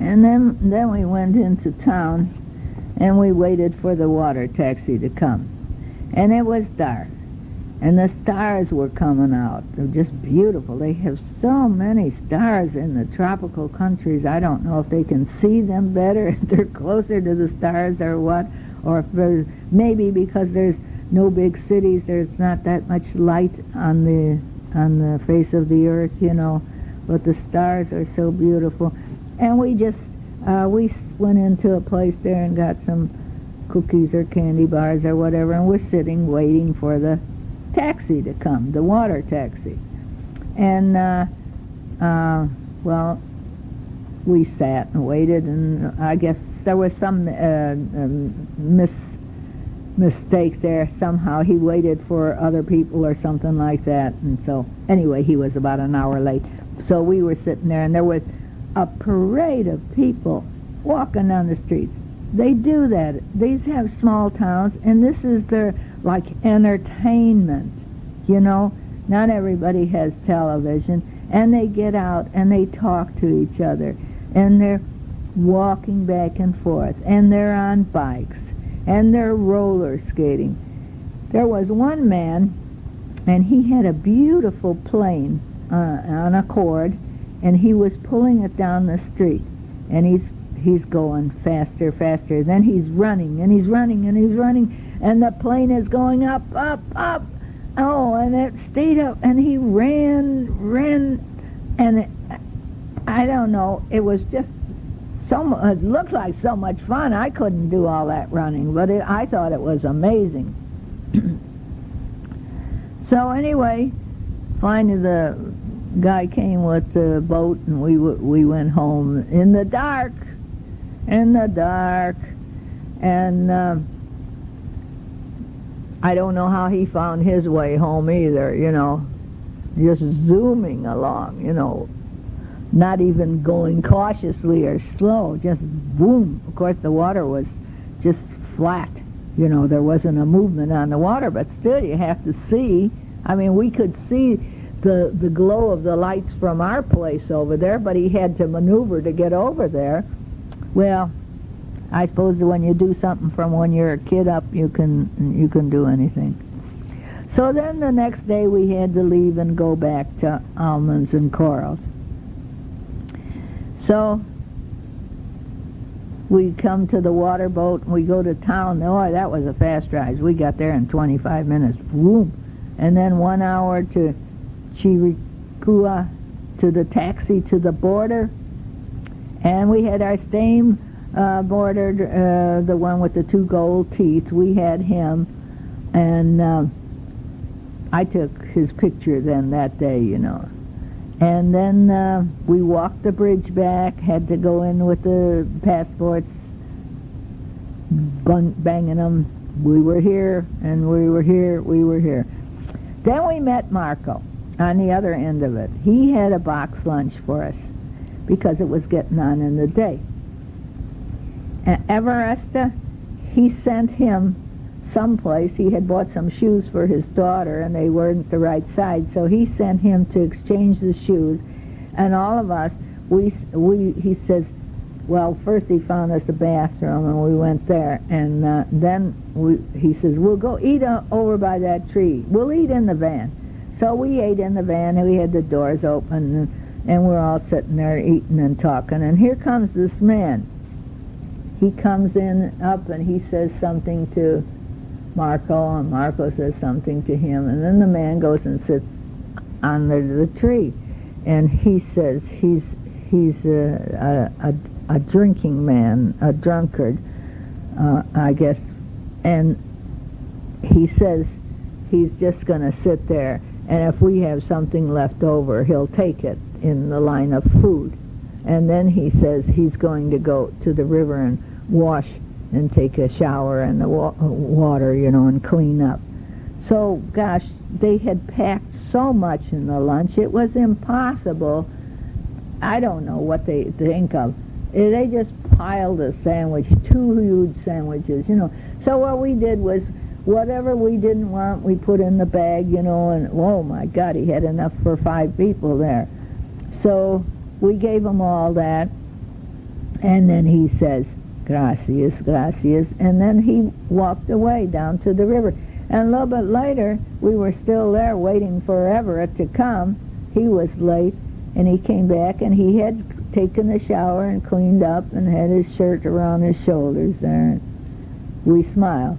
And then we went into town, and we waited for the water taxi to come. And it was dark, and the stars were coming out. They're just beautiful. They have so many stars in the tropical countries. I don't know if they can see them better, if they're closer to the stars or what, or if there's, maybe because there's no big cities, there's not that much light on the face of the earth, you know, but the stars are so beautiful. And we just we went into a place there and got some cookies or candy bars or whatever, and we're sitting waiting for the taxi to come, the water taxi. And well, we sat and waited, and I guess there was some mistake there somehow. He waited for other people or something like that, and so anyway, he was about an hour late. So we were sitting there, and there was a parade of people walking down the streets. They do that. These have small towns, and this is their, like, entertainment, you know. Not everybody has television, and they get out and they talk to each other, and they're walking back and forth, and they're on bikes, and they're roller skating. There was one man, and he had a beautiful plane on a cord, and he was pulling it down the street, and he's going faster, faster. Then he's running, and he's running, and he's running, and the plane is going up, up, up. Oh, and it stayed up, and he ran, and I don't know, it was just it looked like so much fun. I couldn't do all that running, but I thought it was amazing. So anyway, finally the guy came with the boat, and we went home in the dark, and I don't know how he found his way home either, you know, just zooming along, you know, not even going cautiously or slow, just boom. Of course, the water was just flat, you know, there wasn't a movement on the water, but still you have to see. I mean, we could see the glow of the lights from our place over there, but he had to maneuver to get over there. Well, I suppose when you do something from when you're a kid up, you can do anything. So then the next day we had to leave and go back to Almonds and Corals. So we come to the water boat, and we go to town. Oh, that was a fast ride. We got there in 25 minutes. Boom. And then 1 hour to Chiricahua, to the taxi to the border. And we had our same border, the one with the 2 gold teeth. We had him, and I took his picture then that day, you know. And then we walked the bridge back, had to go in with the passports, banging them. We were here, and we were here, we were here. Then we met Marco on the other end of it. He had a box lunch for us because it was getting on in the day. Everesta, he sent him someplace. He had bought some shoes for his daughter, and they weren't the right size, so he sent him to exchange the shoes. And all of us, he says, well, first he found us a bathroom, and we went there, and then he says, we'll go eat over by that tree. We'll eat in the van. So we ate in the van, and we had the doors open, and we're all sitting there eating and talking, and here comes this man. He comes in up, and he says something to Marco, and Marco says something to him, and then the man goes and sits under the tree, and he says he's a drinking man, a drunkard, I guess, and he says he's just going to sit there, and if we have something left over, he'll take it in the line of food. And then he says he's going to go to the river and wash and take a shower in the water, you know, and clean up. So, gosh, they had packed so much in the lunch, it was impossible. I don't know what they think of. They just piled a sandwich, 2 huge sandwiches, you know. So what we did was, whatever we didn't want, we put in the bag, you know, and, oh, my God, he had enough for 5 people there. So we gave them all that, And then he says, gracias, gracias, and then he walked away down to the river. And a little bit later, we were still there waiting for Everett to come. He was late, and he came back, and he had taken a shower and cleaned up and had his shirt around his shoulders there. We smiled.